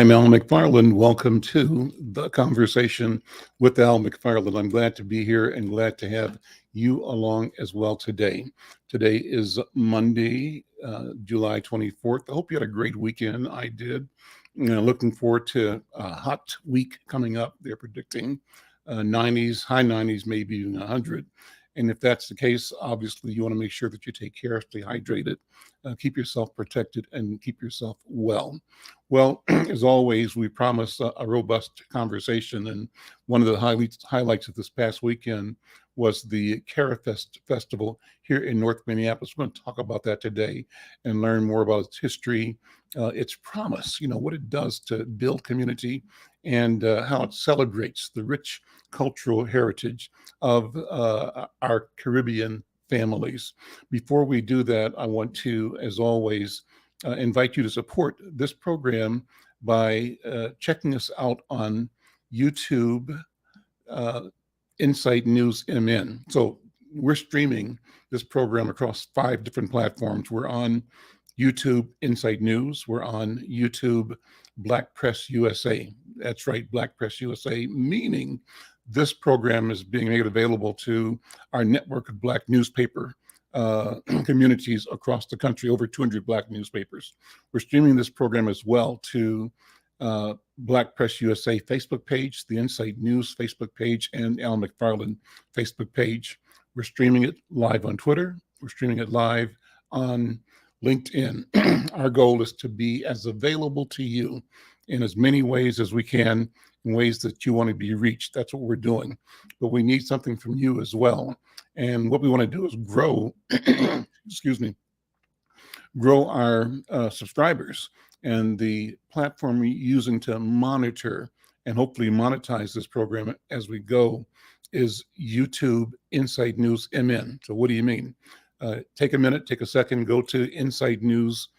I'm Al McFarlane. Welcome to the conversation with Al McFarlane. I'm glad to be here and glad to have you along as well today. Today is Monday, July 24th. I hope you had a great weekend. I did. Looking forward to a hot week coming up. They're predicting 90s, high 90s, maybe even 100. And if that's the case, obviously you want to make sure that you take care, stay hydrated, keep yourself protected, and keep yourself well. Well, as always, we promise a robust conversation. And one of the highlights of this past weekend was the Carafest Festival here in North Minneapolis. We're going to talk about that today and learn more about its history, its promise, what it does to build community, and how it celebrates the rich cultural heritage of our Caribbean families. Before we do that, I want to, as always, invite you to support this program by checking us out on YouTube, Insight News MN. So we're streaming this program across 5 different platforms. We're on YouTube Insight News. We're on YouTube Black Press USA. That's right, Black Press USA, meaning this program is being made available to our network of Black newspaper communities across the country, over 200 Black newspapers. We're streaming this program as well to Black Press USA Facebook page, the Insight News Facebook page, and Al McFarlane Facebook page. We're streaming it live on Twitter. We're streaming it live on LinkedIn. Our goal is to be as available to you in as many ways as we can, in ways that you want to be reached. That's what we're doing. But we need something from you as well. And what we want to do is grow, grow our subscribers. And the platform we're using to monitor and hopefully monetize this program as we go is YouTube Insight News MN. So what do you mean? Take a minute, take a second, go to Insight News,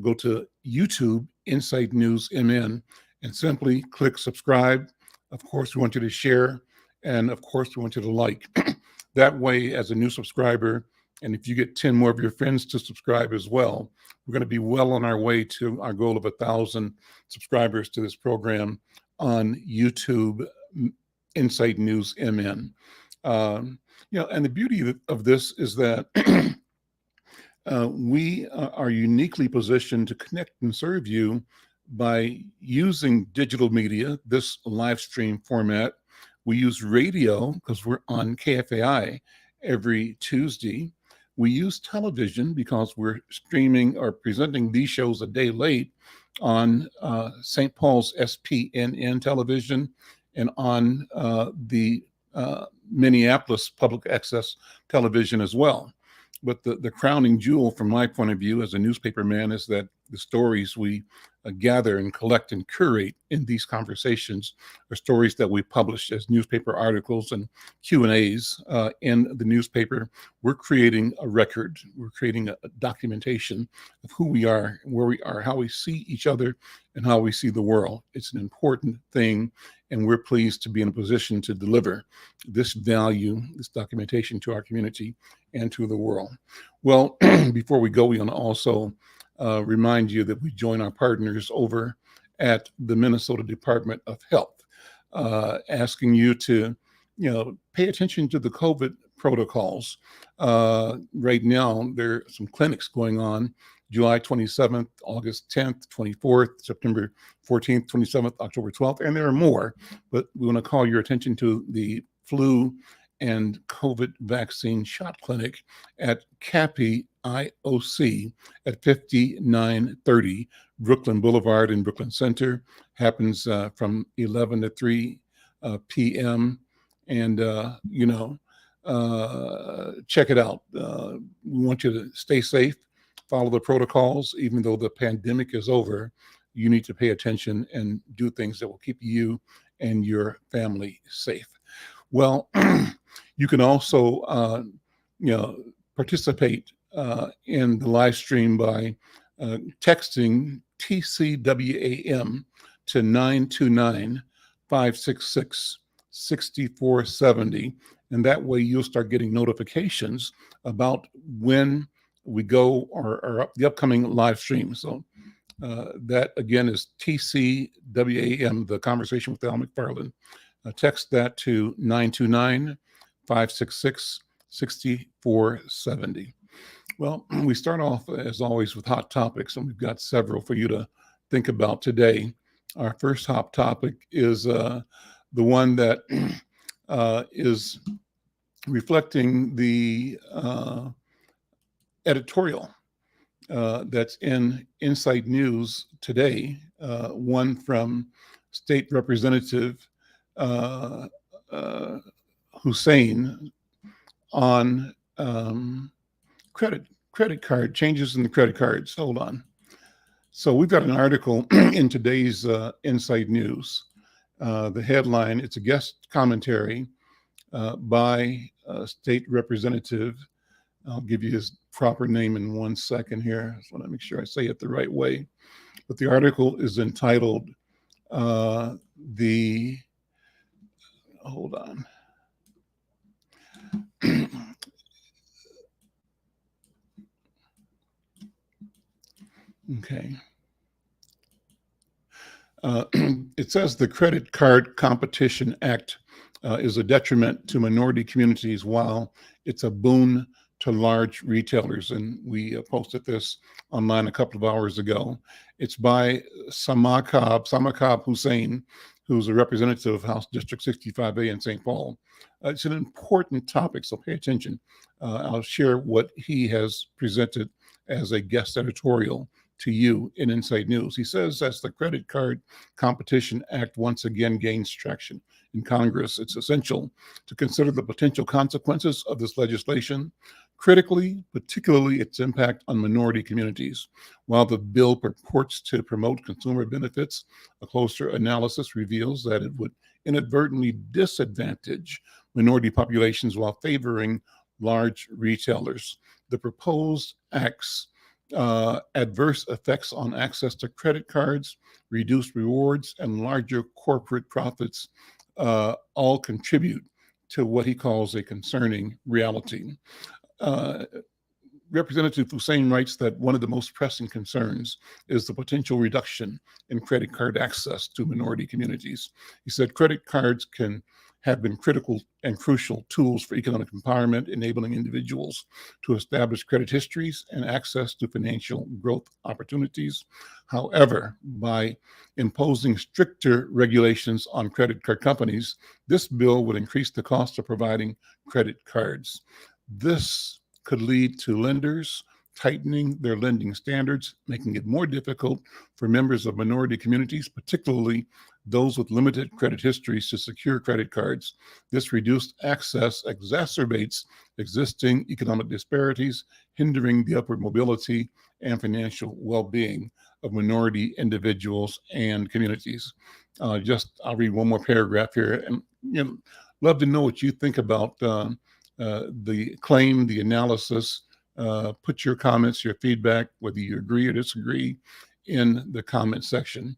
go to YouTube Insight News MN, and simply click subscribe. Of course, we want you to share, and of course, we want you to like. That way, as a new subscriber, and if you get 10 more of your friends to subscribe as well, we're going to be well on our way to our goal of 1,000 subscribers to this program on YouTube Insight News MN. And the beauty of this is that we are uniquely positioned to connect and serve you by using digital media, this live stream format. We use radio because we're on KFAI every Tuesday. We use television because we're streaming or presenting these shows a day late on St. Paul's SPNN television and on the Minneapolis public access television as well. But the crowning jewel from my point of view as a newspaper man is that the stories we gather and collect and curate in these conversations are stories that we publish as newspaper articles and Q&As in the newspaper. We're creating a record. We're creating a documentation of who we are, where we are, how we see each other, and how we see the world. It's an important thing, and we're pleased to be in a position to deliver this value, this documentation to our community and to the world. Well, before we go, we want to also remind you that we join our partners over at the Minnesota Department of Health, asking you to, pay attention to the COVID protocols. Right now, there are some clinics going on, July 27th, August 10th, 24th, September 14th, 27th, October 12th, and there are more. But we want to call your attention to the flu and COVID vaccine shot clinic at CAPI IOC at 5930 Brooklyn Boulevard in Brooklyn Center. Happens from 11 to 3 p.m. And, check it out. We want you to stay safe, follow the protocols. Even though the pandemic is over, you need to pay attention and do things that will keep you and your family safe. Well, you can also, participate in the live stream by texting TCWAM to 929-566-6470. And that way you'll start getting notifications about when we go or the upcoming live stream. So That again is TCWAM, the Conversation with Al McFarlane. Text that to 929-566-6470. Well, we start off, as always, with hot topics, and we've got several for you to think about today. Our first hot topic is the one that is reflecting the editorial that's in Inside News today, one from State Representative Hussein on credit card changes in the credit cards. Hold on. So we've got an article in today's Inside News. The headline, it's a guest commentary by State Representative. I'll give you his proper name in 1 second here. I just want to make sure I say it the right way. But the article is entitled hold on. Okay. It says the Credit Card Competition Act is a detriment to minority communities while it's a boon to large retailers. And we posted this online a couple of hours ago. It's by Samakab Hussein, who's a representative of House District 65A in St. Paul. It's an important topic, so pay attention. I'll share what he has presented as a guest editorial to you in Inside News. He says, as the Credit Card Competition Act once again gains traction in Congress, it's essential to consider the potential consequences of this legislation, critically, particularly its impact on minority communities. While the bill purports to promote consumer benefits, a closer analysis reveals that it would inadvertently disadvantage minority populations while favoring large retailers. The proposed act's adverse effects on access to credit cards, reduced rewards, and larger corporate profits all contribute to what he calls a concerning reality. Representative Hussein writes that one of the most pressing concerns is the potential reduction in credit card access to minority communities. He said credit cards have been critical and crucial tools for economic empowerment, enabling individuals to establish credit histories and access to financial growth opportunities. However, by imposing stricter regulations on credit card companies, this bill would increase the cost of providing credit cards. This could lead to lenders tightening their lending standards, making it more difficult for members of minority communities, particularly those with limited credit histories, to secure credit cards. This reduced access exacerbates existing economic disparities, hindering the upward mobility and financial well-being of minority individuals and communities. I'll read one more paragraph here, and love to know what you think about the claim, the analysis. Put your comments, your feedback, whether you agree or disagree, in the comment section.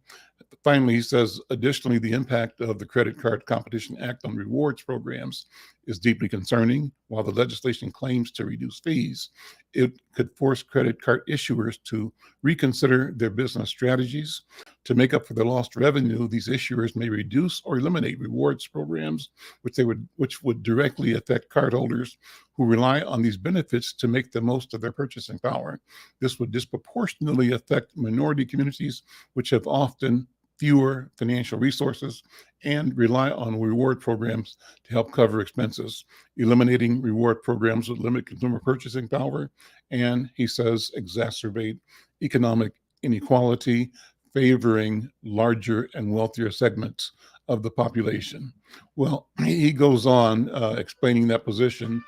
Finally, he says, additionally, the impact of the Credit Card Competition Act on rewards programs is deeply concerning. While the legislation claims to reduce fees, it could force credit card issuers to reconsider their business strategies. To make up for the lost revenue, these issuers may reduce or eliminate rewards programs, which would directly affect cardholders who rely on these benefits to make the most of their purchasing power. This would disproportionately affect minority communities, which have often fewer financial resources and rely on reward programs to help cover expenses. Eliminating reward programs would limit consumer purchasing power and, he says, exacerbate economic inequality, favoring larger and wealthier segments of the population. Well, he goes on explaining that position.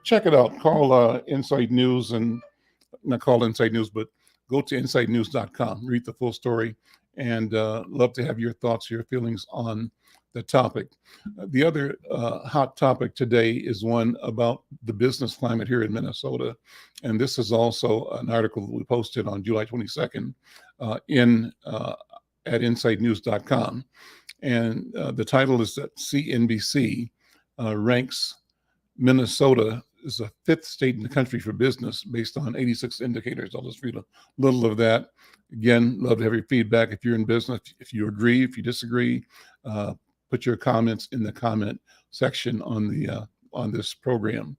Check it out. Call Inside News, and not call Inside News, but go to insidenews.com, read the full story, and love to have your thoughts, your feelings on the topic. The other hot topic today is one about the business climate here in Minnesota. And this is also an article that we posted on July 22nd at insidenews.com. And the title is that CNBC ranks Minnesota is the fifth state in the country for business based on 86 indicators. I'll just read a little of that. Again, love to have your feedback. If you're in business, if you agree, if you disagree, put your comments in the comment section on this program.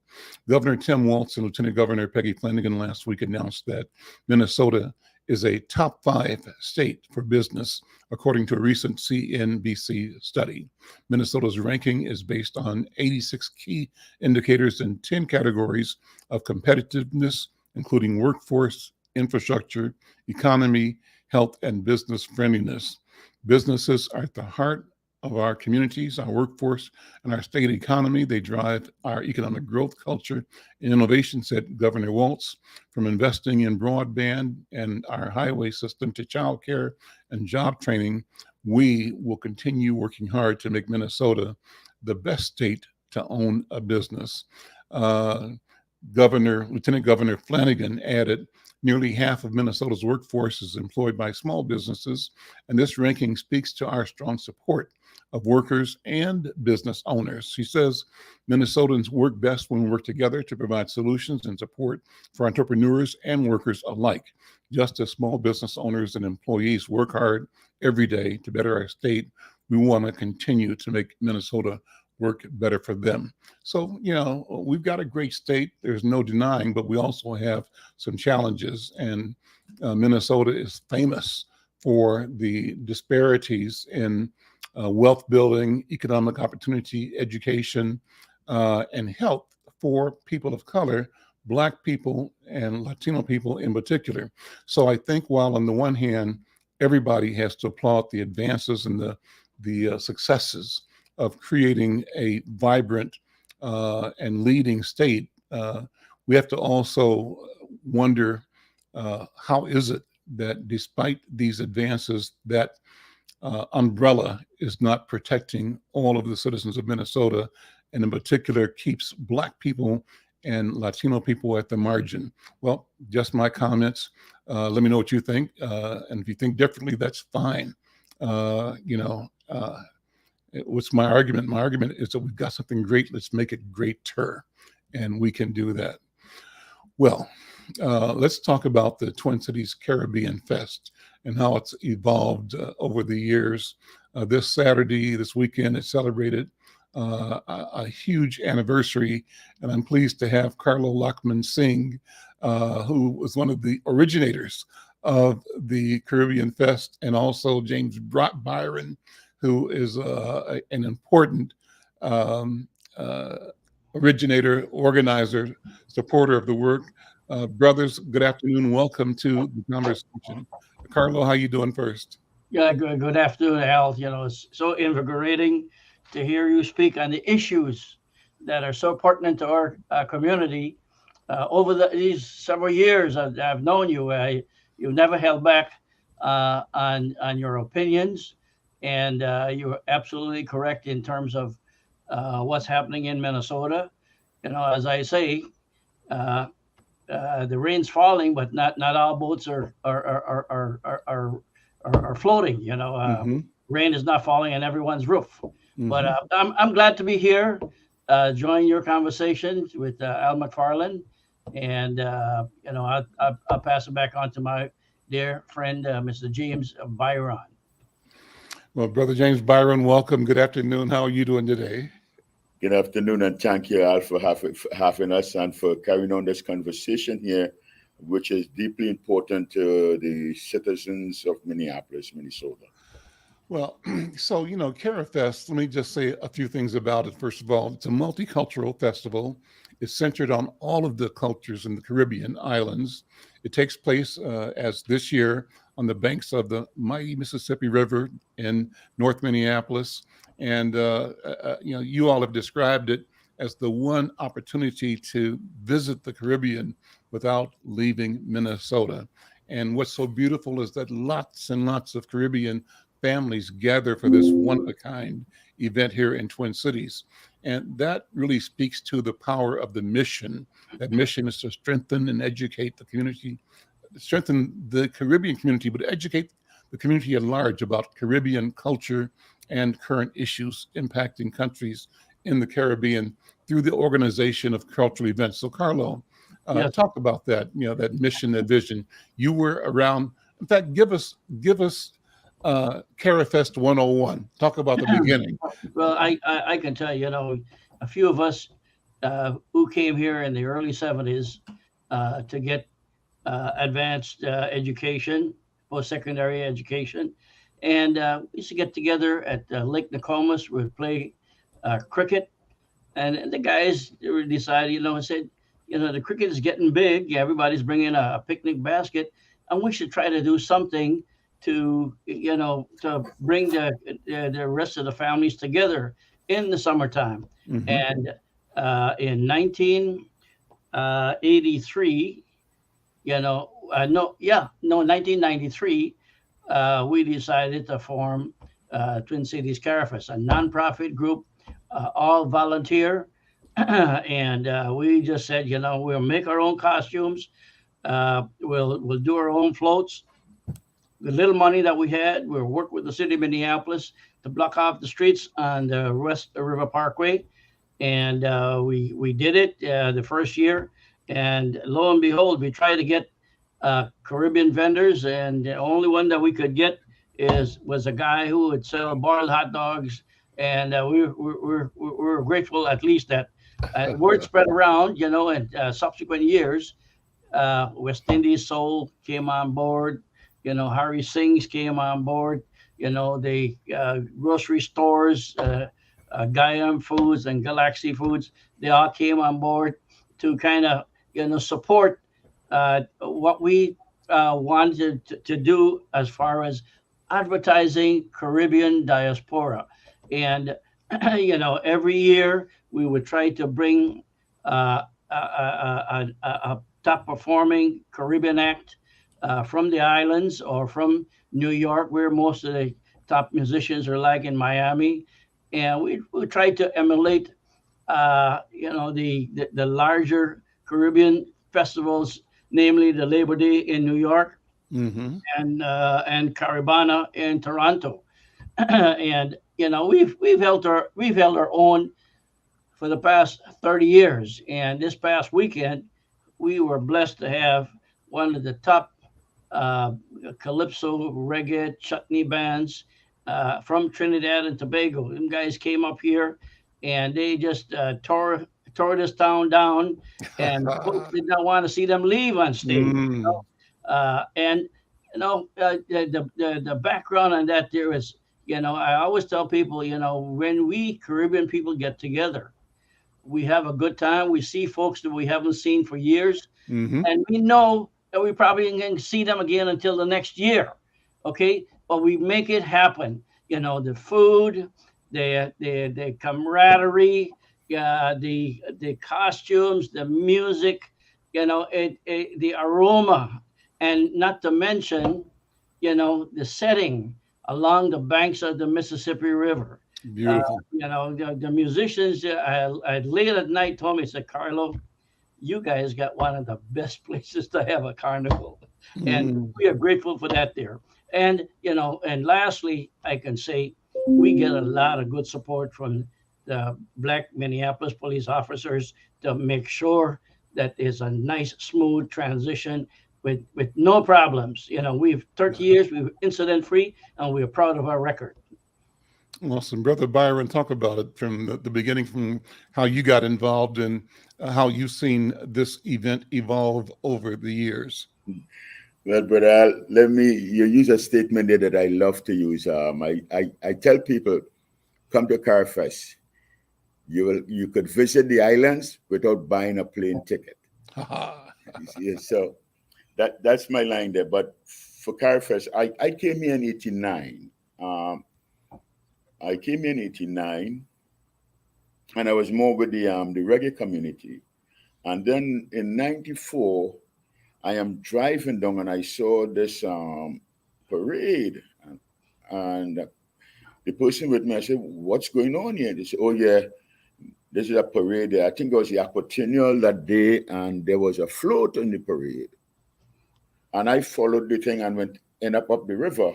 Governor Tim Walz and Lieutenant Governor Peggy Flanagan last week announced that Minnesota is a top 5 state for business, according to a recent CNBC study. Minnesota's ranking is based on 86 key indicators in 10 categories of competitiveness, including workforce, infrastructure, economy, health, and business friendliness. Businesses are at the heart of our communities, our workforce, and our state economy. They drive our economic growth, culture, and innovation, said Governor Walz. From investing in broadband and our highway system to childcare and job training, we will continue working hard to make Minnesota the best state to own a business. Lieutenant Governor Flanagan added, nearly half of Minnesota's workforce is employed by small businesses, and this ranking speaks to our strong support of workers and business owners. She says Minnesotans work best when we work together to provide solutions and support for entrepreneurs and workers alike. Just as small business owners and employees work hard every day to better our state, we want to continue to make Minnesota work better for them. So, we've got a great state, there's no denying, but we also have some challenges. And Minnesota is famous for the disparities in wealth building, economic opportunity, education, and health for people of color, Black people and Latino people in particular. So I think while on the one hand, everybody has to applaud the advances and the successes of creating a vibrant and leading state, we have to also wonder, how is it that despite these advances, that umbrella is not protecting all of the citizens of Minnesota, and in particular keeps Black people and Latino people at the margin? Well, just my comments. Let me know what you think. And if you think differently, that's fine. What's my argument? My argument is that we've got something great. Let's make it greater. And we can do that. Well, let's talk about the Twin Cities Caribbean Fest and how it's evolved over the years. This Saturday, this weekend, it celebrated a huge anniversary, and I'm pleased to have Carlo Lachmansingh, who was one of the originators of the Caribbean Fest, and also James Byron, who is an important originator, organizer, supporter of the work. Brothers, good afternoon. Welcome to the conversation. Carlo, how you doing first? Yeah, good afternoon, Al. It's so invigorating to hear you speak on the issues that are so pertinent to our community. Over these several years I've known you, you never held back on your opinions, and you're absolutely correct in terms of what's happening in Minnesota. As I say, the rain's falling, but not all boats are floating. Rain is not falling on everyone's roof. But I'm glad to be here, join your conversation with Al McFarlane, and I'll pass it back on to my dear friend, Mr. James Byron. Well, Brother James Byron, welcome. Good afternoon. How are you doing today? Good afternoon, and thank you, Al, for having us and for carrying on this conversation here, which is deeply important to the citizens of Minneapolis, Minnesota. Well, so, CariFest, let me just say a few things about it. First of all, it's a multicultural festival. It's centered on all of the cultures in the Caribbean islands. It takes place, as this year, on the banks of the mighty Mississippi River in North Minneapolis. And, you all have described it as the one opportunity to visit the Caribbean without leaving Minnesota. And what's so beautiful is that lots and lots of Caribbean families gather for this one-of-a-kind event here in Twin Cities. And that really speaks to the power of the mission. That mission is to strengthen and educate the community, strengthen the Caribbean community, but educate the community at large about Caribbean culture and current issues impacting countries in the Caribbean through the organization of cultural events. So, Carlo, Yes. talk about that. That mission, that vision. You were around. In fact, give us Carifest 101. Talk about the beginning. Well, I can tell you, a few of us who came here in the early 70s to get advanced education, post-secondary education. And we used to get together at Lake Nokomis. We'd play cricket. And the guys decided, said, the cricket is getting big. Everybody's bringing a picnic basket. And we should try to do something to, to bring the rest of the families together in the summertime. Mhm. And in 1983, 1993, we decided to form Twin Cities Carifest, a nonprofit group, all volunteer. And we just said, we'll make our own costumes. We'll do our own floats. The little money that we had, we'll work with the city of Minneapolis to block off the streets on the West River Parkway. And we did it the first year. And lo and behold, we tried to get Caribbean vendors, and the only one that we could get was a guy who would sell boiled hot dogs. And we're grateful at least that word spread around, in subsequent years. West Indies Soul came on board. Harry Singh's came on board. The grocery stores, Guyam Foods and Galaxy Foods, they all came on board to kind of, support what we wanted to do as far as advertising Caribbean diaspora. And, every year we would try to bring a top performing Caribbean act from the islands or from New York, where most of the top musicians are, like in Miami. And we tried to emulate, the larger Caribbean festivals, namely the Labor Day in New York, Mm-hmm. and Caribana in Toronto. And we've held our own for the past 30 years. And this past weekend, we were blessed to have one of the top calypso reggae chutney bands from Trinidad and Tobago. Them guys came up here and they just tore this town down, and folks did not want to see them leave on stage. Mm. And the background on that there is, I always tell people, when we Caribbean people get together, we have a good time. We see folks that we haven't seen for years, Mm-hmm. and we know that we probably ain't going to see them again until the next year. Okay, but we make it happen. The food, the camaraderie, the costumes, the music, the aroma, and not to mention, the setting along the banks of the Mississippi River. Beautiful. The musicians late at night told me, said, Carlo, you guys got one of the best places to have a carnival. And Mm. we are grateful for that there. And, and lastly, I can say we get a lot of good support from the Black Minneapolis police officers to make sure that there's a nice, smooth transition with no problems. We've 30 years, we've incident free, and we're proud of our record. Awesome. Brother Byron, talk about it from the beginning, from how you got involved and how you've seen this event evolve over the years. Well, brother, you use a statement there that I love to use. I tell people, come to Carifest. You could visit the islands without buying a plane ticket. So that's my line there. But for Carifest, I came here in 89. I came in 89, and I was more with the reggae community. And then in 94, I am driving down and I saw this parade. And the person with me, I said, what's going on here? They said, oh yeah, this is a parade. I think it was the Aquatennial that day, and there was a float in the parade. And I followed the thing and ended up the river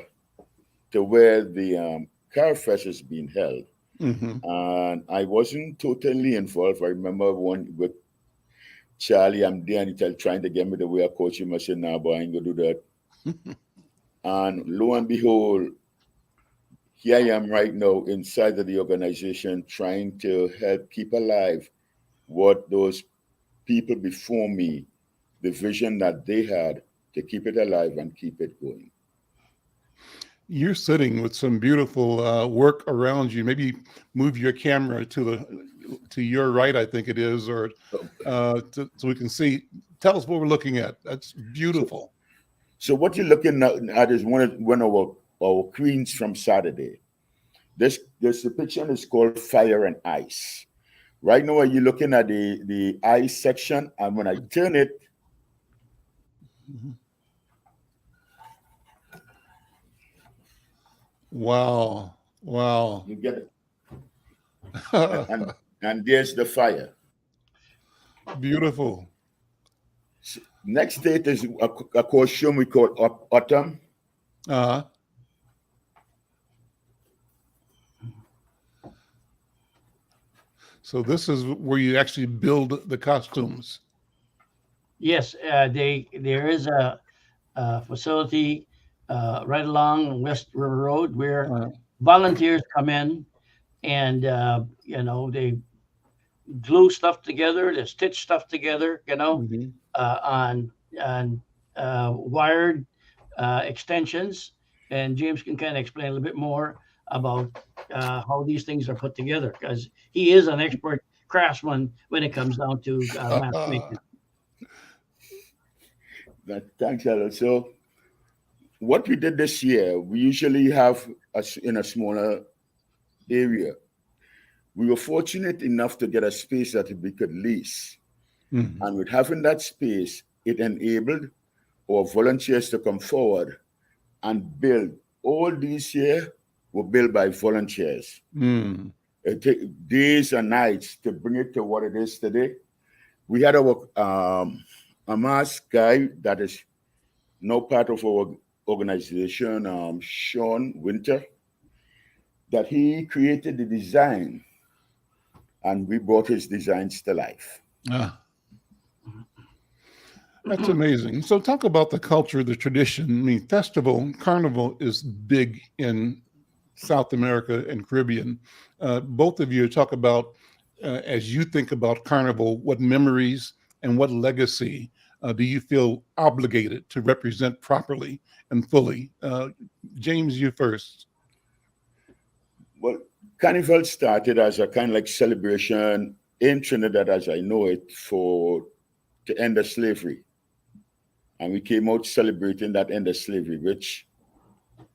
to where the Carifest is being held. Mm-hmm. And I wasn't totally involved. I remember one with Charlie, I'm there and he's trying to get me the way I coach him. I said, nah, boy, I ain't gonna do that. And lo and behold, here I am right now inside of the organization trying to help keep alive what those people before me, the vision that they had to keep it alive and keep it going. You're sitting with some beautiful work around you. Maybe move your camera to your right, I think it is, or so we can see. Tell us what we're looking at. That's beautiful. So what you're looking at is one of our queens from Saturday. This depiction is called Fire and Ice. Right now, you're looking at the ice section, and when I turn it, Wow. you get it. And there's the fire. Beautiful. Next state is a costume we call autumn. Uh-huh. So this is where you actually build the costumes. Yes, there is a facility right along West River Road where volunteers come in and they glue stuff together, they stitch stuff together, Mm-hmm. on wired extensions. And James can kind of explain a little bit more about how these things are put together because he is an expert craftsman when it comes down to mask making. Thanks, Ella. So what we did this year, we usually have in a smaller area. We were fortunate enough to get a space that we could lease. Mm-hmm. And with having that space, it enabled our volunteers to come forward and build. All these here were built by volunteers. Mm. It took days and nights to bring it to what it is today. We had our a mask guy that is now part of our organization, Sean Winter, that he created the design and we brought his designs to life. Ah. That's amazing. So talk about the culture, the tradition. I mean, carnival is big in South America and Caribbean. Both of you talk about, as you think about carnival, what memories and what legacy do you feel obligated to represent properly and fully? James, you first. Well, carnival started as a kind of like celebration in Trinidad, as I know it, to end the slavery. And we came out celebrating that end of slavery, which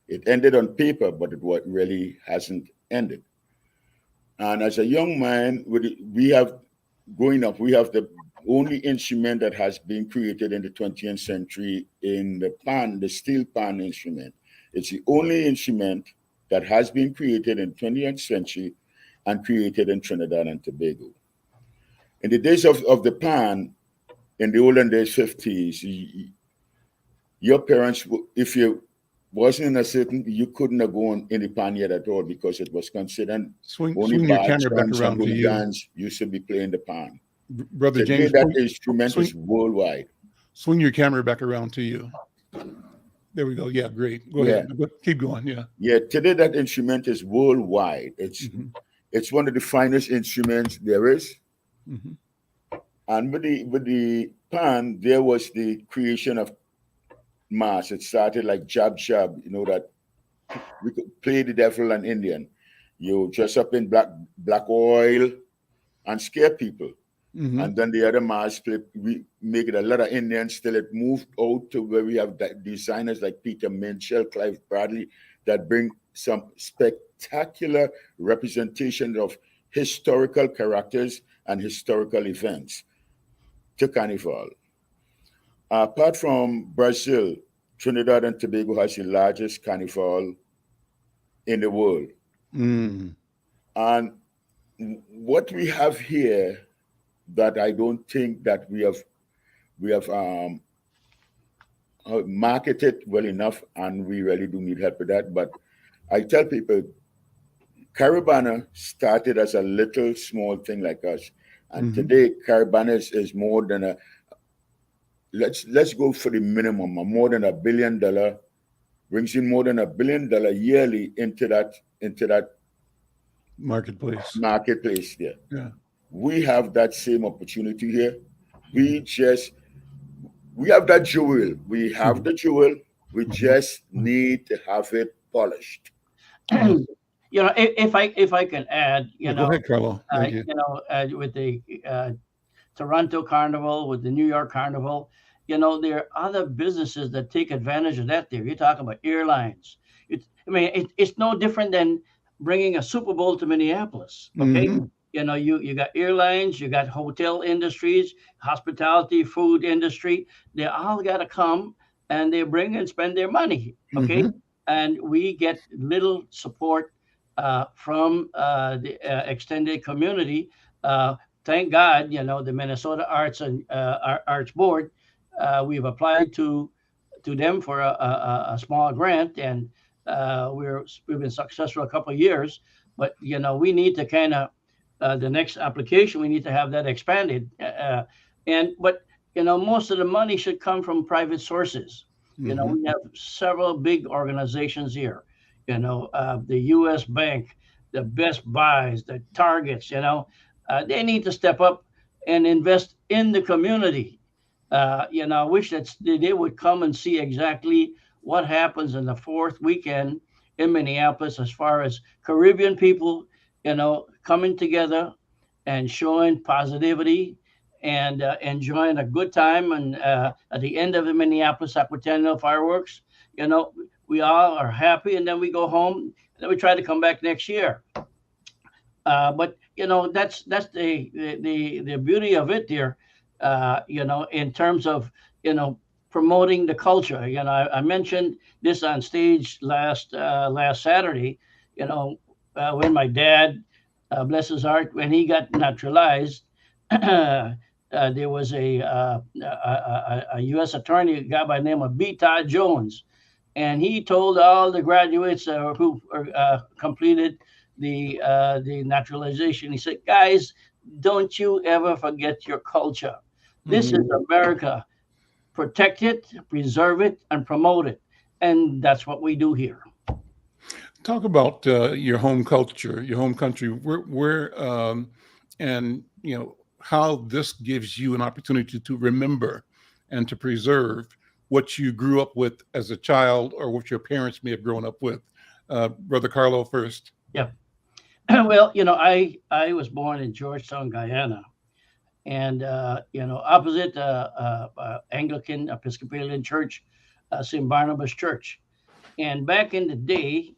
it ended on paper, but it really hasn't ended. And as a young man, we have the only instrument that has been created in the 20th century in the steel pan instrument. It's the only instrument that has been created in the 20th century and created in Trinidad and Tobago. In the days of the pan, in the olden days, 50s, your parents, if you wasn't in a certain, you couldn't have gone in the pan yet at all because it was considered Swing only your bad camera back sons around and to you. hooligans used to be playing the pan. Brother Today, James, that instrument is worldwide. Swing your camera back around to you. There we go. Yeah, great. Go ahead. Keep going. Yeah. Yeah, today that instrument is worldwide. It's one of the finest instruments there is. Mm-hmm. And with the pan, there was the creation of mass. It started like jab, that we could play the devil and Indian. You dress up in black oil and scare people. Mm-hmm. And then the other mass play, we make it a lot of Indians till it moved out to where we have designers like Peter Minshall, Clive Bradley, that bring some spectacular representation of historical characters and historical events to Carnival. Apart from Brazil, Trinidad and Tobago has the largest carnival in the world. Mm. And what we have here that I don't think that we have marketed well enough, and we really do need help with that. But I tell people, Caribana started as a little small thing like us, and Mm-hmm. today Caribana is more than a. Let's go for the minimum. More than $1 billion, brings in more than $1 billion yearly into that Marketplace. marketplace there. Yeah. We have that same opportunity here. We have that jewel. We have the jewel. We just need to have it polished. Awesome. You know, if I can add, Yeah, go ahead, Carlo. Thank you. you know, with the Toronto Carnival, with the New York Carnival, you know, there are other businesses that take advantage of that. There, you're talking about airlines. It's no different than bringing a Super Bowl to Minneapolis. Okay, Mm-hmm. you know, you got airlines, you got hotel industries, hospitality, food industry. They all got to come and they bring and spend their money. Okay, Mm-hmm. and we get little support from the extended community. Thank God, you know, the Minnesota Arts and Arts Board. We've applied to them for a small grant, and we've been successful a couple of years. But you know, we need to kind of the next application. We need to have that expanded. But you know, most of the money should come from private sources. You know, Mm-hmm. we have several big organizations here. You know, the U.S. Bank, the Best Buys, the Targets. You know, they need to step up and invest in the community. You know, I wish that they would come and see exactly what happens in the fourth weekend in Minneapolis as far as Caribbean people, you know, coming together and showing positivity and enjoying a good time. And at the end of the Minneapolis Aquatennial fireworks, you know, we all are happy, and then we go home, and then we try to come back next year. But you know, that's the beauty of it there. You know, in terms of, you know, promoting the culture. You know, I mentioned this on stage last Saturday. You know, when my dad, bless his heart, when he got naturalized, there was a U.S. attorney, a guy by the name of B. Todd Jones, and he told all the graduates who completed the naturalization. He said, "Guys, don't you ever forget your culture. This is Mm-hmm. America. Protect it, preserve it, and promote it." And that's what we do here. Talk about your home culture, your home country, and you know how this gives you an opportunity to remember and to preserve what you grew up with as a child or what your parents may have grown up with. Brother Carlo first. Yeah. Well, you know, I was born in Georgetown, Guyana, and you know, opposite Anglican Episcopalian Church, St. Barnabas Church. And back in the day,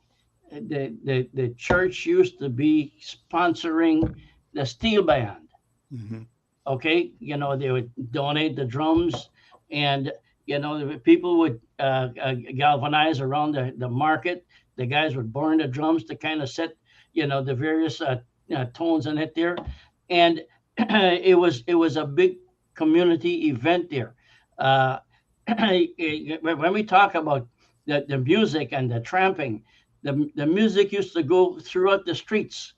the church used to be sponsoring the steel band. Mm-hmm. Okay, you know, they would donate the drums, and you know, the people would galvanize around the market. The guys would burn the drums to kind of set, you know, the various tones in it there, and it was a big community event there. Uh, when we talk about the music and the tramping, the music used to go throughout the streets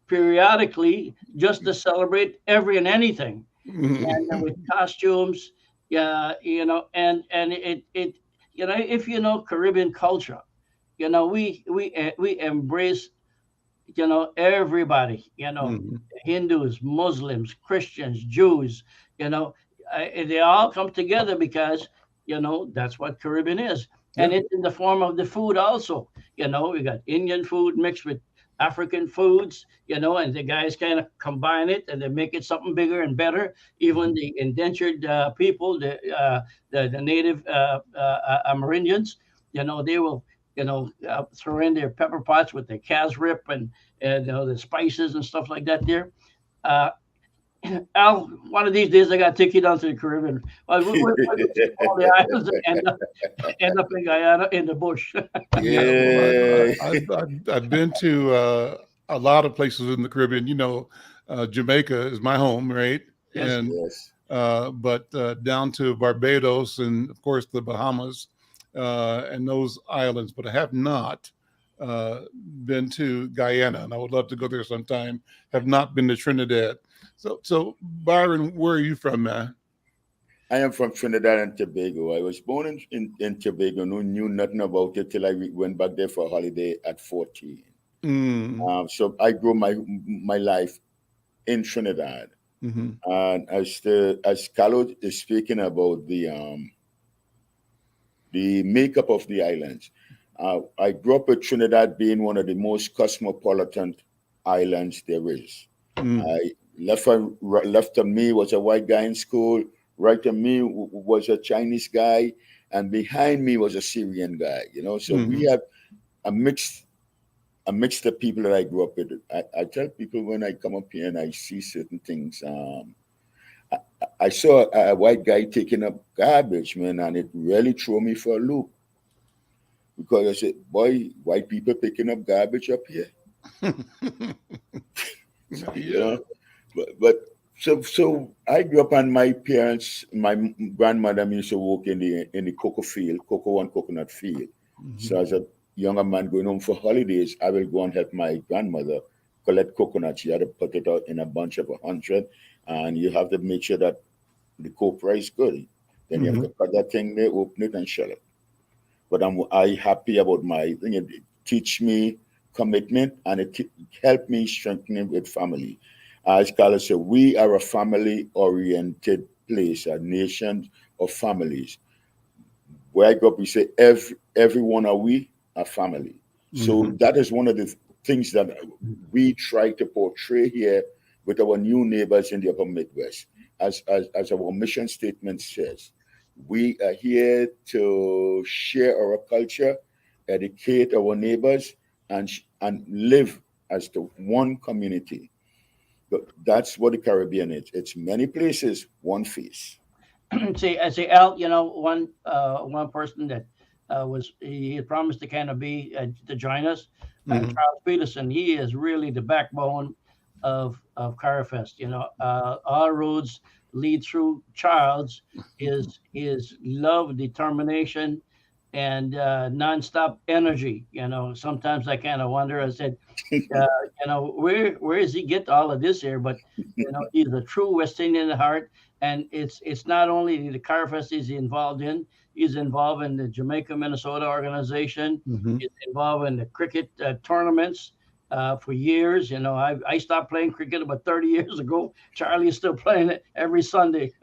periodically just to celebrate every and anything, and with costumes, yeah, you know, and it you know, if you know Caribbean culture, you know, we embrace, you know, everybody, you know, Mm-hmm. Hindus, Muslims, Christians, Jews, you know, they all come together because, you know, that's what Caribbean is. Yeah. And it's in the form of the food also. You know, we got Indian food mixed with African foods, you know, and the guys kind of combine it and they make it something bigger and better. Even the indentured people, the native Amerindians, you know, they will, you know, throw in their pepper pots with the calves rip and you know, the spices and stuff like that there. Uh, Al, one of these days I got to take you down to the Caribbean. Well, we're going to see all the islands and end up in Guyana in the bush. Yeah, well, Yeah. I've been to a lot of places in the Caribbean. You know, Jamaica is my home, right? Yes. And Yes. but down to Barbados and of course the Bahamas and those islands. But I have not been to Guyana, and I would love to go there sometime. Have not been to Trinidad. So Byron, where are you from, man? I am from Trinidad and Tobago. I was born in Tobago. No, knew nothing about it till I went back there for a holiday at 14. So I grew my life in Trinidad. Mm-hmm. And as Carlo is speaking about the makeup of the islands, I grew up with Trinidad being one of the most cosmopolitan islands there is. I left of me was a white guy in school. Right of me was a Chinese guy, and behind me was a Syrian guy. So we have a mixed of people that I grew up with. I tell people when I come up here and I see certain things. I saw a white guy taking up garbage, man, and it really threw me for a loop. Because I said, boy, white people picking up garbage up here. Yeah. But so I grew up, and my parents, my grandmother used to work in the cocoa and coconut field. Mm-hmm. So as a younger man going home for holidays, I will go and help my grandmother collect coconuts. You had to put it out in a bunch of 100, and you have to make sure that the copra is good. Then you have to cut that thing there, open it, and shell it. But I happy about my thing. It teach me commitment, and it helped me strengthen with family. As Carlos said, we are a family-oriented place, a nation of families. Where I grew up, we say everyone are we a family. So that is one of the things that we try to portray here with our new neighbors in the Upper Midwest. As our mission statement says, we are here to share our culture, educate our neighbors, and live as the one community. But that's what the Caribbean is. It's many places, one face. See, Al, one person that he had promised to kind of be to join us, Charles Peterson. He is really the backbone of CarFest. Our roads lead through Charles. His love, determination, and nonstop energy. Sometimes I kind of wonder. I said, where does he get all of this here? But he's a true West Indian at heart, and it's not only the CarFest he's involved in. He's involved in the Jamaica Minnesota organization. He's involved in the cricket tournaments for years. I stopped playing cricket about 30 years ago. Charlie is still playing it every Sunday.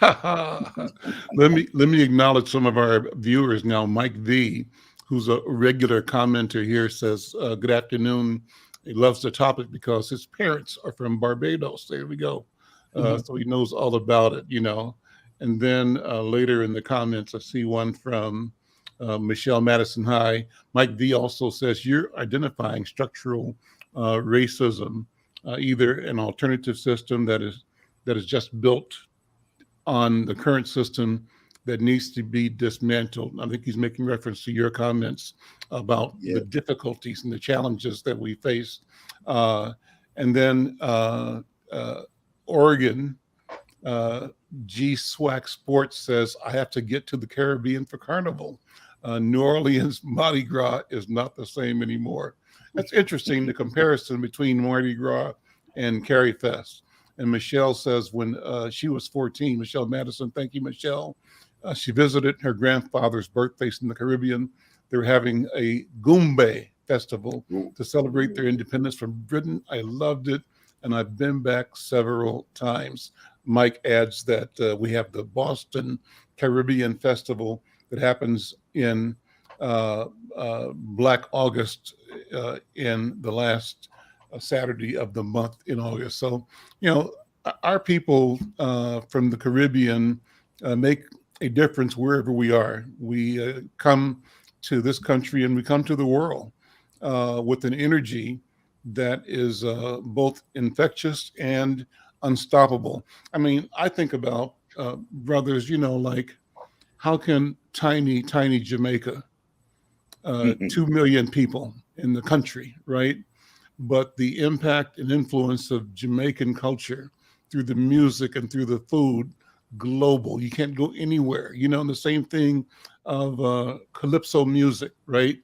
Let me acknowledge some of our viewers now. Mike V, who's a regular commenter here, says, good afternoon. He loves the topic because his parents are from Barbados. There we go. So he knows all about it, And then later in the comments, I see one from Michelle Madison High. Mike V also says, you're identifying structural racism, either an alternative system that is just built on the current system that needs to be dismantled. I think he's making reference to your comments about the difficulties and the challenges that we face. And then Oregon, G Swag Sports says, I have to get to the Caribbean for Carnival. New Orleans Mardi Gras is not the same anymore. That's interesting, the comparison between Mardi Gras and Cari Fest. And Michelle says when she was 14, Michelle Madison, thank you, Michelle. She visited her grandfather's birthplace in the Caribbean. They were having a Goombay festival to celebrate their independence from Britain. I loved it, and I've been back several times. Mike adds that we have the Boston Caribbean Festival that happens in Black August in the last Saturday of the month in August. So, our people from the Caribbean make a difference wherever we are. We come to this country and we come to the world with an energy that is both infectious and unstoppable. I mean, I think about brothers, like how can tiny Jamaica, 2 million people in the country, right? But the impact and influence of Jamaican culture through the music and through the food, global. You can't go anywhere. And the same thing of calypso music, right?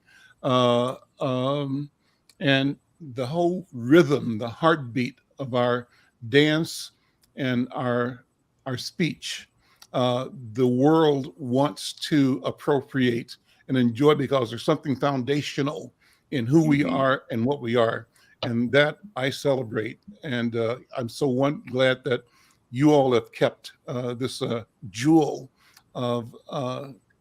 and the whole rhythm, the heartbeat of our dance and our speech, the world wants to appropriate and enjoy because there's something foundational in who we are and what we are. And that I celebrate. And I'm so glad that you all have kept this jewel of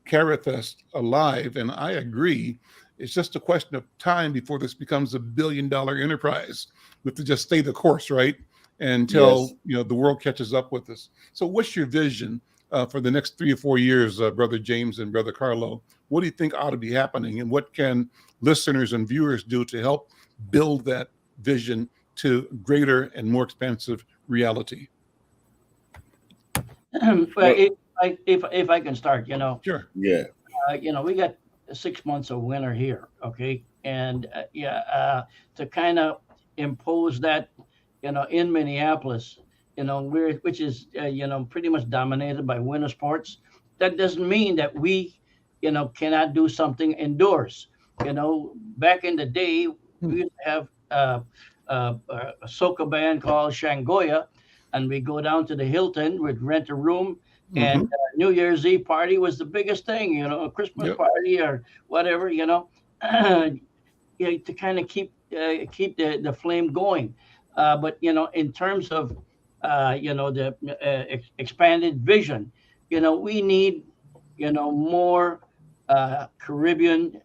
CaraFest alive. And I agree. It's just a question of time before this becomes a billion-dollar enterprise. We have to just stay the course, right? Until the world catches up with us. So what's your vision for the next 3 or 4 years, Brother James and Brother Carlo? What do you think ought to be happening? And what can listeners and viewers do to help build that vision to greater and more expansive reality? If I can start, Sure. Yeah. We got 6 months of winter here, okay, and to kind of impose that, in Minneapolis, which is pretty much dominated by winter sports. That doesn't mean that we, cannot do something indoors. Back in the day, we used to have a soca band called Shangoya, and we go down to the Hilton, we'd rent a room, and New Year's Eve party was the biggest thing, a Christmas party or whatever, to kind of keep the flame going. But in terms of the expanded vision, we need more Caribbean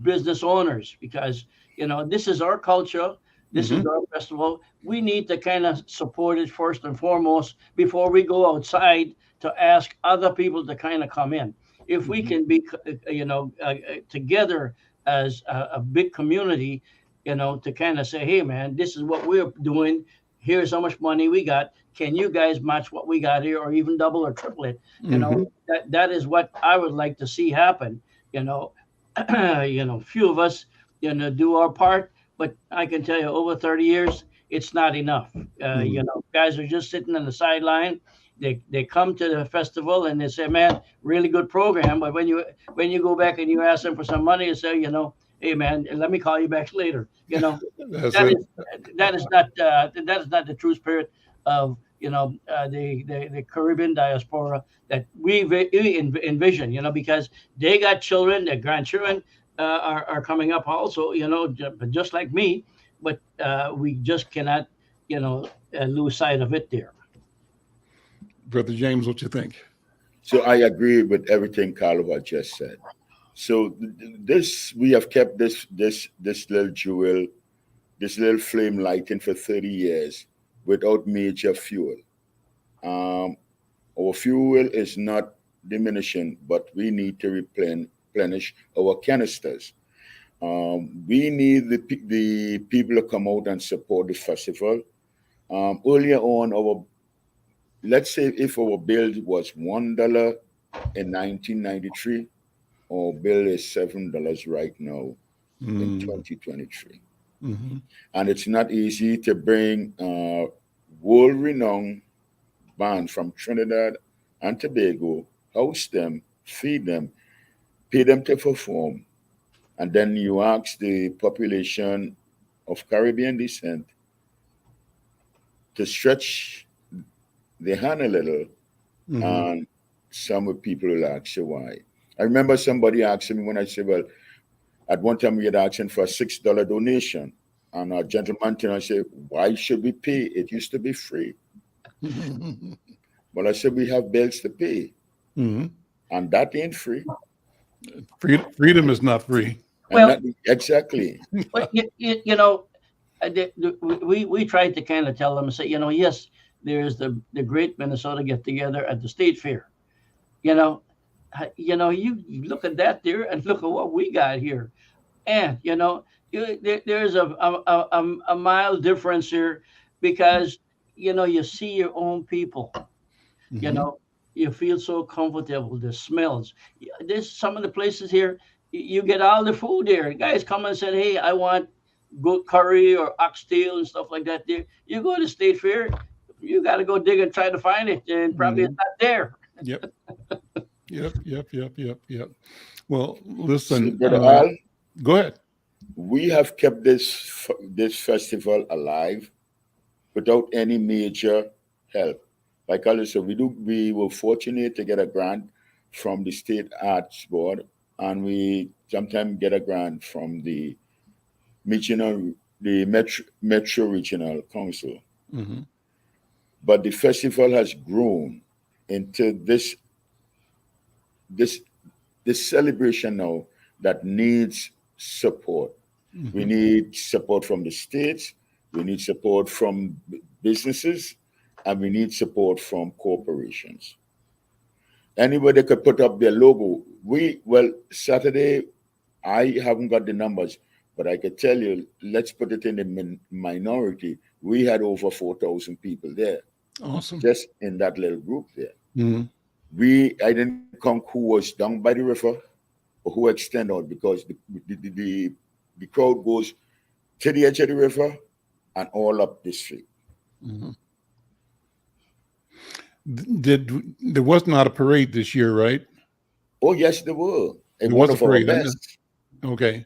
business owners, because this is our culture. This is our festival. We need to kind of support it first and foremost before we go outside to ask other people to kind of come in. If we can be, together as a big community, to kind of say, hey, man, this is what we're doing. Here's how much money we got. Can you guys match what we got here, or even double or triple it? That is what I would like to see happen. Few of us, do our part. But I can tell you, over 30 years, it's not enough. Guys are just sitting on the sideline. They come to the festival and they say, "Man, really good program." But when you go back and you ask them for some money, they say, "Hey, man, let me call you back later." That is not the true spirit of the Caribbean diaspora that we envision. Because they got children, their grandchildren are coming up also, just like me, but we just cannot, lose sight of it there. Brother James, what you think? So I agree with everything Carlo had just said. So we have kept this little jewel, this little flame lighting for 30 years without major fuel. Our fuel is not diminishing, but we need to replenish our canisters. We need the people to come out and support the festival. Earlier on, let's say if our bill was $1 in 1993, our bill is $7 right now in 2023. And it's not easy to bring world-renowned bands from Trinidad and Tobago, host them, feed them, pay them to perform, and then you ask the population of Caribbean descent to stretch the hand a little, and some people will ask you why. I remember somebody asking me when I said, well, at one time we had asked for a $6 donation, and a gentleman came and said, why should we pay? It used to be free. But I said, we have bills to pay, and that ain't free. Freedom is not free. Well, exactly. But we tried to kind of tell them, say, yes, there's the great Minnesota get together at the State Fair. You look at that there and look at what we got here, and there's a mild difference here, because you see your own people. You feel so comfortable. The smells. There's some of the places here, you get all the food there. Guys come and say, hey, I want goat curry or oxtail and stuff like that there. You go to the State Fair, you got to go dig and try to find it, and probably it's not there. Yep. Well, listen, Brother Al, go ahead. we have kept this festival alive without any major help. Like I said, we were fortunate to get a grant from the State Arts Board, and we sometimes get a grant from the Metro Regional Council. Mm-hmm. But the festival has grown into this celebration now that needs support. Mm-hmm. We need support from the states, we need support from businesses, and we need support from corporations. Anybody could put up their logo. Saturday, I haven't got the numbers, but I could tell you, let's put it in the minority. We had over 4,000 people there. Awesome. Just in that little group there. Mm-hmm. I didn't count who was down by the river or who extended out, because the crowd goes to the edge of the river and all up the street. Mm-hmm. There was not a parade this year, right? Oh yes, there were. There was a parade. Our best. Okay,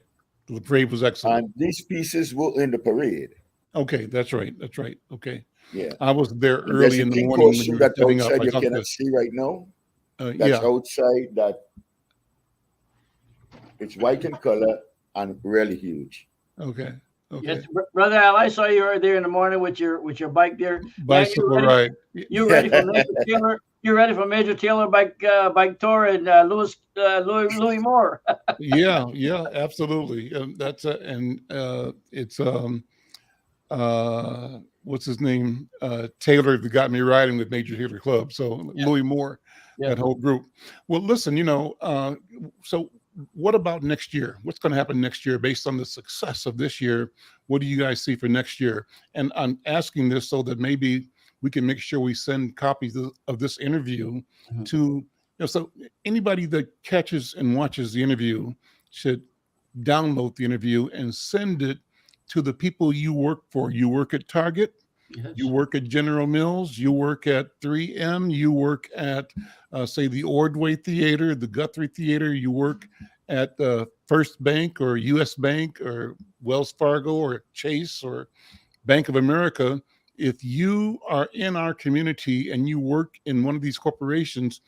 the parade was excellent. And these pieces were in the parade. Okay, that's right. Okay. Yeah, I was there and early in the morning when you were that setting up. outside you cannot see right now. That's outside. That it's white in color and really huge. Okay. Yes, Brother Al, I saw you right there in the morning with your bike there. Bicycle ride. You ready for Major Taylor? You ready for Major Taylor bike tour and Louis Moore? Yeah, absolutely. It's what's his name? Taylor that got me riding with Major Taylor Club. So yeah. Louis Moore, that whole group. Well, listen, so what about next year? What's going to happen next year based on the success of this year? What do you guys see for next year? And I'm asking this so that maybe we can make sure we send copies of this interview to, so anybody that catches and watches the interview should download the interview and send it to the people you work for. You work at Target, you work at General Mills, you work at 3M, you work at, say, the Ordway Theater, the Guthrie Theater, you work at First Bank or U.S. Bank or Wells Fargo or Chase or Bank of America. If you are in our community and you work in one of these corporations,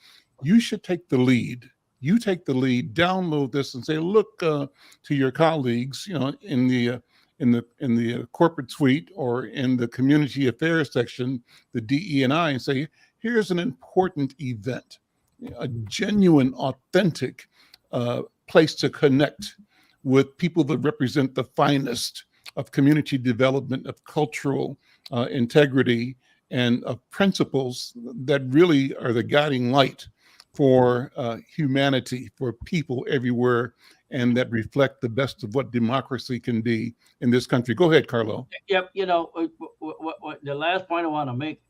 you should take the lead. You take the lead, download this and say, look to your colleagues, in the corporate suite or in the community affairs section, the DE&I, and say, here's an important event, a genuine, authentic place to connect with people that represent the finest of community development, of cultural integrity, and of principles that really are the guiding light for humanity, for people everywhere, and that reflect the best of what democracy can be in this country. Go ahead, Carlo. Yep. What the last point I want to make,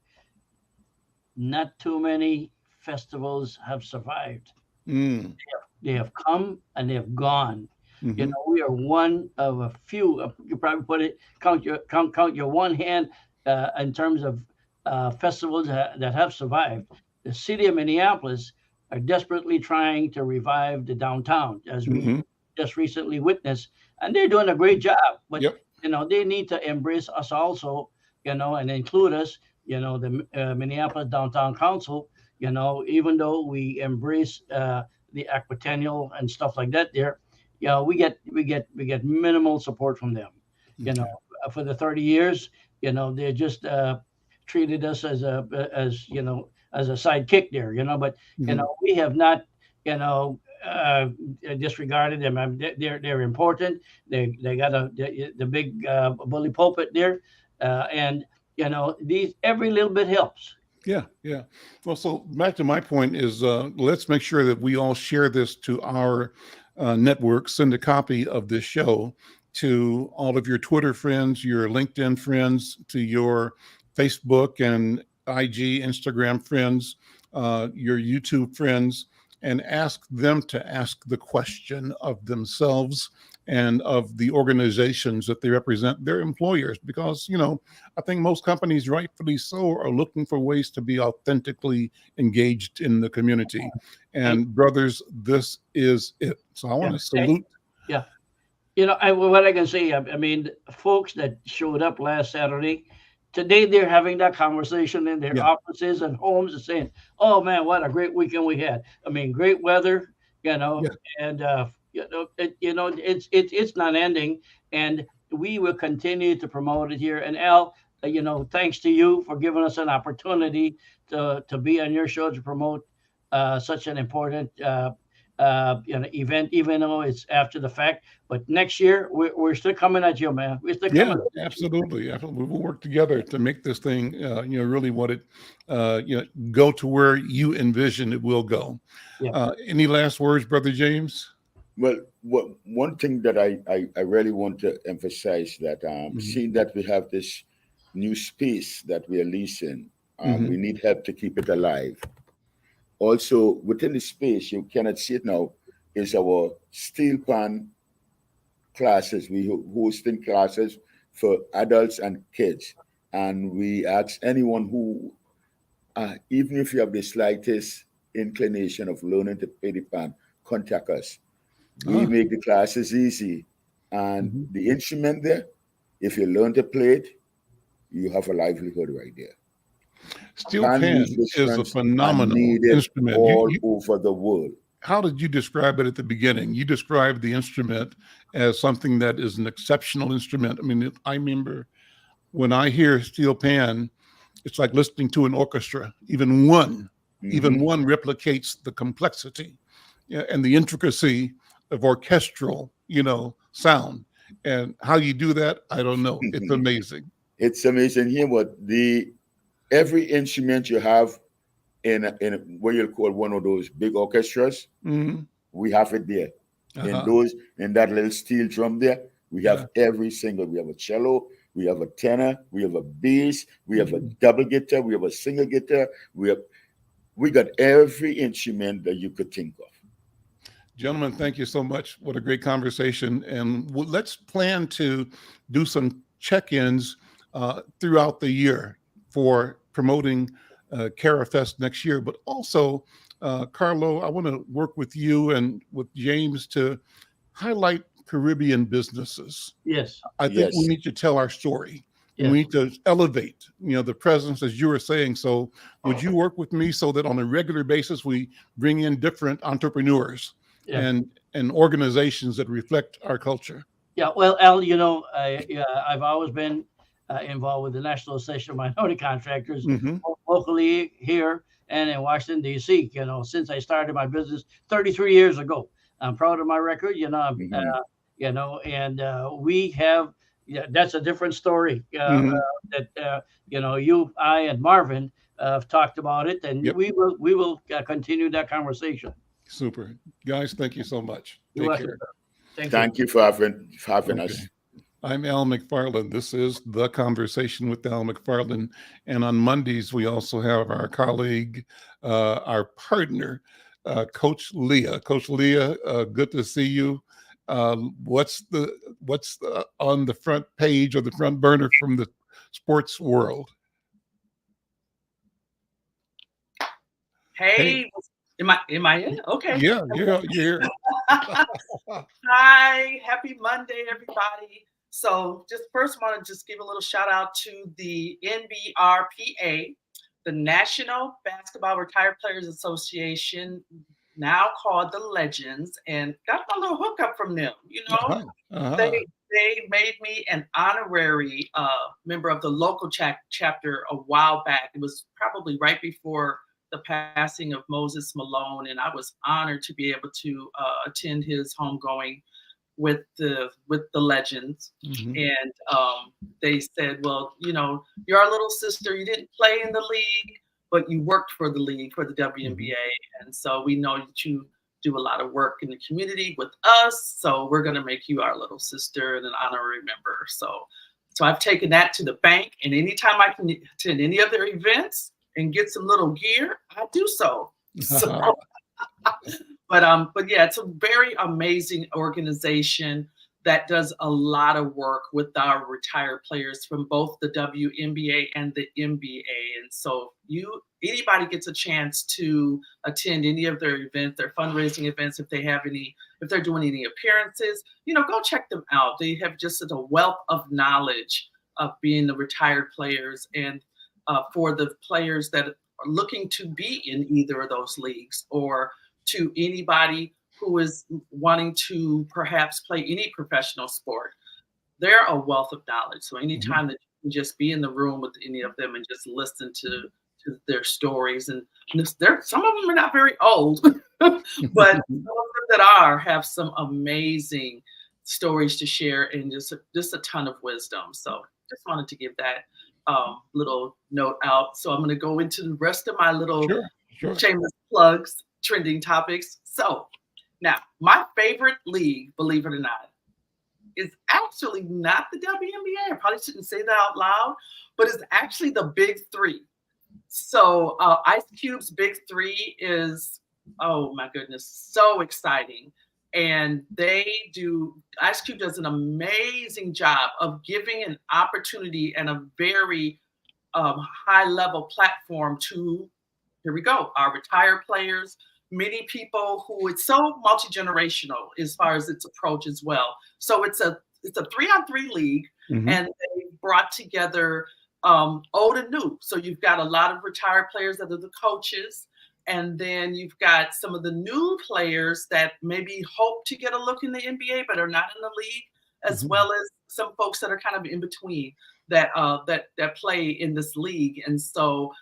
not too many festivals have survived. They have come and they have gone. Mm-hmm. We are one of a few. You probably count your one hand in terms of festivals that have survived. The city of Minneapolis are desperately trying to revive the downtown, as we just recently witnessed, and they're doing a great job. But they need to embrace us also, and include us. The Minneapolis Downtown Council. Even though we embrace the Aquatennial and stuff like that, there, we get minimal support from them. For the 30 years, they just treated us as a sidekick there, but we have not disregarded them. I mean, they're important. They got the big bully pulpit there, and these every little bit helps. Yeah. Well, so back to my point is let's make sure that we all share this to our network. Send a copy of this show to all of your Twitter friends, your LinkedIn friends, to your Facebook and IG, Instagram friends, your YouTube friends, and ask them to ask the question of themselves and of the organizations that they represent, their employers, because, I think most companies, rightfully so, are looking for ways to be authentically engaged in the community. And brothers, this is it. So I want to salute. What I can say, I mean, folks that showed up last Saturday, today they're having that conversation in their Yeah, offices and homes and saying, "Oh man, what a great weekend we had! I mean, great weather, you know, yeah. and it's not ending, and we will continue to promote it here. And Al, thanks to you for giving us an opportunity to be on your show to promote such an important event, even though it's after the fact. But next year, we're still coming at you, man. We're still Yeah, coming at you. absolutely. Absolutely. We'll work together to make this thing, really what it, go to where you envision it will go. Yeah. Any last words, Brother James? Well, one thing that I really want to emphasize that Mhm. seeing that we have this new space that we are leasing, Mhm. we need help to keep it alive. Also, within the space, you cannot see it now, is our steel pan classes. We hosting classes for adults and kids. And we ask anyone who, even if you have the slightest inclination of learning to play the pan, contact us. We Ah, make the classes easy. And mhm. the instrument there, if you learn to play it, you have a livelihood right there. Steel Pan pan is a musicians are phenomenal needed instrument. all over the world. How did you describe it at the beginning? You described the instrument as something that is an exceptional instrument. I mean, I remember when I hear steel pan, it's like listening to an orchestra. Even Hmm. one replicates the complexity, yeah, and the intricacy of orchestral, sound. And how you do that, I don't know. It's amazing. It's amazing here what the every instrument you have in what you'll call one of those big orchestras, Hmm. we have it there. Uh-huh. In that little steel drum there, we have Yeah. every single. We have a cello, we have a tenor, we have a bass, we have a Mhm. double guitar, we have a single guitar. We got every instrument that you could think of. Gentlemen, thank you so much. What a great conversation. And let's plan to do some check ins throughout the year for promoting CaraFest next year. But also, Carlo, I want to work with you and with James to highlight Caribbean businesses. Yes. I think we Yes. need to tell our story. And we Yes. need to elevate, the presence, as you were saying. So, would you work with me so that on a regular basis we bring in different entrepreneurs Yeah. and organizations that reflect our culture? Yeah. Well, Al, I've always been involved with the National Association of Minority Contractors, Hmm. locally here and in Washington D.C. Since I started my business 33 years ago. I'm proud of my record. Hmm. And we have. Yeah, that's a different story. Hmm. That you, I, and Marvin have talked about it, and Yep. we will continue that conversation. Super. Guys, thank you so much. You're Take welcome. care. Thank you. Thank you for having Okay. us. I'm Al McFarlane. This is The Conversation with Al McFarlane. And on Mondays, we also have our colleague, our partner, Coach Leah. Coach Leah, good to see you. What's on the front page or the front burner from the sports world? Hey, Hey, am I in? Okay. yeah, you're here. Hi, happy Monday, everybody. So just first want to just give a little shout out to the NBRPA, the National Basketball Retired Players Association, now called the Legends, and got a little hookup from them. Uh-huh, uh-huh. They made me an honorary member of the local chapter a while back. It was probably right before the passing of Moses Malone, and I was honored to be able to attend his homegoing with the Legends. Mhm. And they said, well, you're our little sister. You didn't play in the league, but you worked for the league, for the WNBA, and so we know that you do a lot of work in the community with us. So we're going to make you our little sister and an honorary member. So I've taken that to the bank, and anytime I can attend any other events and get some little gear, I do so. But yeah, it's a very amazing organization that does a lot of work with our retired players from both the WNBA and the NBA. And so anybody gets a chance to attend any of their events, their fundraising events, if they're doing any appearances, go check them out. They have just a wealth of knowledge of being the retired players, and for the players that are looking to be in either of those leagues, or to anybody who is wanting to perhaps play any professional sport. They're a wealth of knowledge. So anytime that you can just be in the room with any of them and just listen to their stories, and some of them are not very old, but some of them that have some amazing stories to share, and just a ton of wisdom. So just wanted to give that little note out. So I'm going to go into the rest of my little shameless plugs, trending topics. So now, my favorite league, believe it or not, is actually not the WNBA. I probably shouldn't say that out loud, but it's actually the Big Three. So Ice Cube's Big Three is, oh my goodness, so exciting. And Ice Cube does an amazing job of giving an opportunity and a very high-level platform to, here we go, our retired players, many people who, it's so multi-generational as far as its approach as well. So it's a 3-on-3 league, and they brought together old and new. So you've got a lot of retired players that are the coaches, and then you've got some of the new players that maybe hope to get a look in the NBA but are not in the league, as well as some folks that are kind of in between that play in this league. And so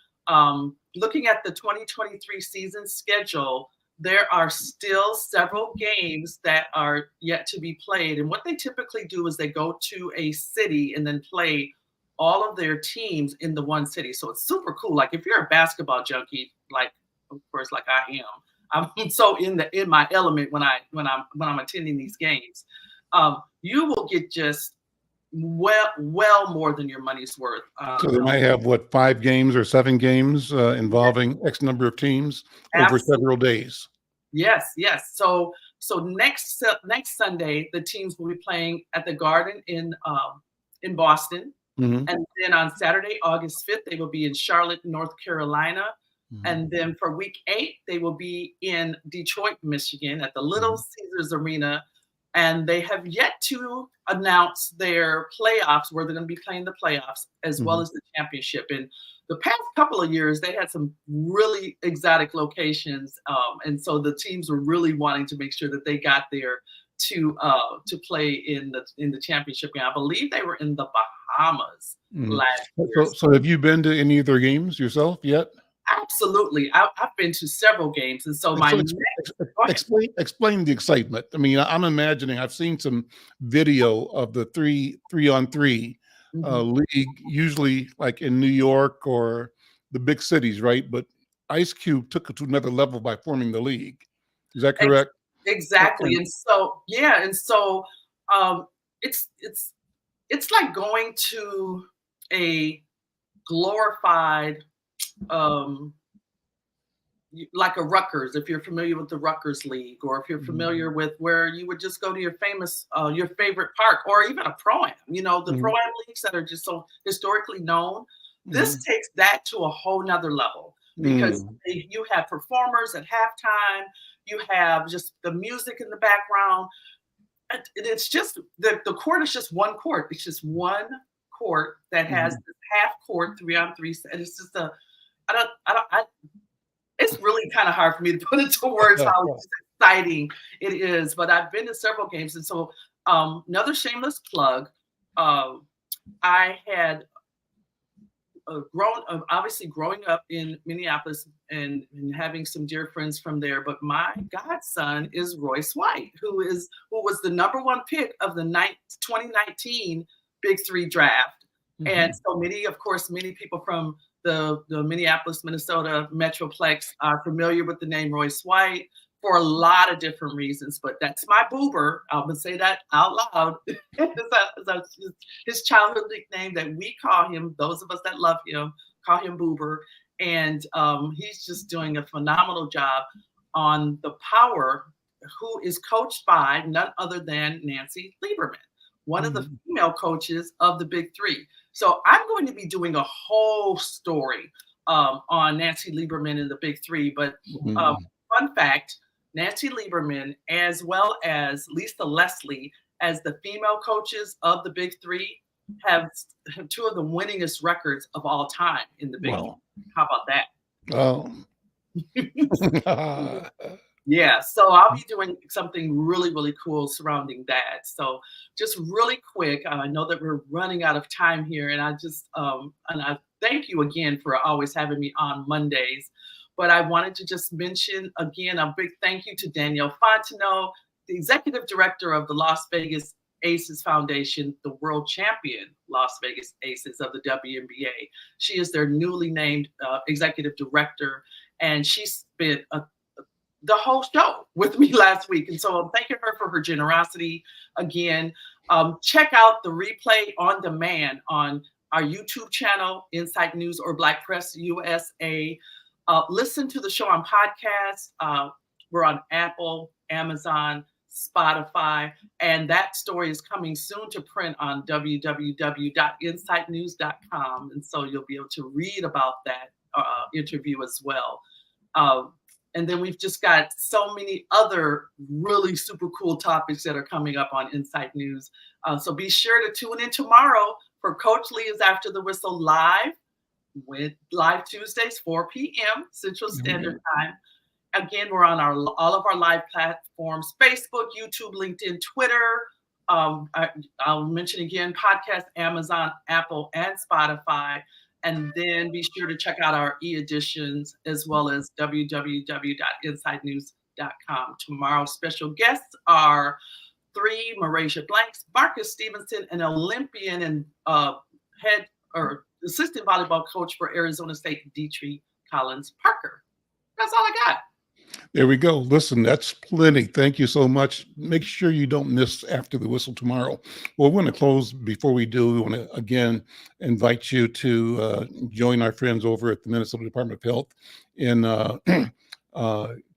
looking at the 2023 season schedule, there are still several games that are yet to be played. And what they typically do is they go to a city and then play all of their teams in the one city. So it's super cool. Like if you're a basketball junkie, like of course, like I am, I'm so in my element when I'm attending these games. You will get just well more than your money's worth. So they might have 5 games or 7 games involving X number of teams over several days. Yes. So next Sunday, the teams will be playing at the Garden in Boston, and then on Saturday, August 5th, they will be in Charlotte, North Carolina, and then for week 8, they will be in Detroit, Michigan, at the Little Caesars Arena. And they have yet to announce their playoffs, where they're going to be playing the playoffs, as well as the championship. And the past couple of years, they had some really exotic locations. And so the teams were really wanting to make sure that they got there to play in the championship game. I believe they were in the Bahamas last year. So have you been to any of their games yourself yet? Absolutely. I've been to several games. And so explain the excitement. I mean, I'm imagining, I've seen some video of the 3-on-3 league, usually like in New York or the big cities, right? But Ice Cube took it to another level by forming the league. Is that correct? Exactly. And so, it's like going to a glorified, like a Rutgers, if you're familiar with the Rutgers League, or if you're familiar with where you would just go to your favorite park, or even a Pro-Am, the Pro-Am leagues that are just so historically known. This takes that to a whole nother level, because you have performers at halftime, you have just the music in the background. It's just, the court is just one court. It's just one court that has this half court 3-on-3. And it's just it's really kind of hard for me to put into words how exciting it is. But I've been to several games. And so another shameless plug, I had growing up in Minneapolis and having some dear friends from there. But my godson is Royce White, who was the #1 pick of the 2019 Big Three draft. And so many people from the Minneapolis, Minnesota Metroplex are familiar with the name Royce White for a lot of different reasons, but that's my boober. I'm gonna say that out loud. It's his childhood nickname that we call him. Those of us that love him call him Boober, and he's just doing a phenomenal job on the power who is coached by none other than Nancy Lieberman, one of the female coaches of the Big Three. So I'm going to be doing a whole story on Nancy Lieberman and the Big Three. But fun fact, Nancy Lieberman, as well as Lisa Leslie, as the female coaches of the Big Three, have two of the winningest records of all time in the Big Three. How about that? Oh. Yeah, so I'll be doing something really, really cool surrounding that. So just really quick, I know that we're running out of time here, and I just and I thank you again for always having me on Mondays. But I wanted to just mention again a big thank you to Danielle Fontenot, the executive director of the Las Vegas Aces Foundation, the world champion Las Vegas Aces of the WNBA. She is their newly named executive director, and she spent the whole show with me last week. And so I'm thanking her for her generosity. Again, check out the replay on demand on our YouTube channel, Insight News or Black Press USA. Listen to the show on podcasts. We're on Apple, Amazon, Spotify, and that story is coming soon to print on www.insightnews.com. And so you'll be able to read about that interview as well. And then we've just got so many other really super cool topics that are coming up on Insight News. So be sure to tune in tomorrow for Coach Leah's After the Whistle live Tuesdays, 4 p.m. Central Standard Time. Again, we're on all of our live platforms, Facebook, YouTube, LinkedIn, Twitter. I'll mention again, podcast, Amazon, Apple, and Spotify. And then be sure to check out our e-editions as well as www.insightnews.com. Tomorrow's special guests are 3, Marasia Blanks, Marcus Stevenson, an Olympian and head or assistant volleyball coach for Arizona State, Dietrich Collins Parker. That's all I got. There we go. Listen, that's plenty. Thank you so much. Make sure you don't miss After the Whistle tomorrow. Well, we're going to close. Before we do, we want to again invite you to join our friends over at the Minnesota Department of Health in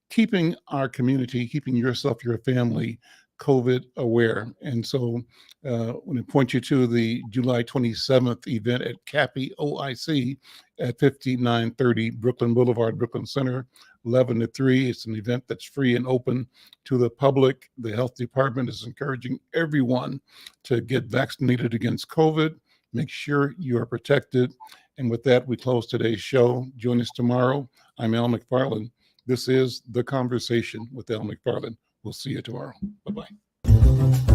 keeping our community, keeping yourself, your family COVID aware. And so I want to point you to the July 27th event at CAPI OIC at 5930 Brooklyn Boulevard, Brooklyn Center, 11 to 3. It's an event that's free and open to the public. The health department is encouraging everyone to get vaccinated against COVID. Make sure you are protected. And with that, we close today's show. Join us tomorrow. I'm Al McFarlane. This is The Conversation with Al McFarlane. We'll see you tomorrow. Bye-bye.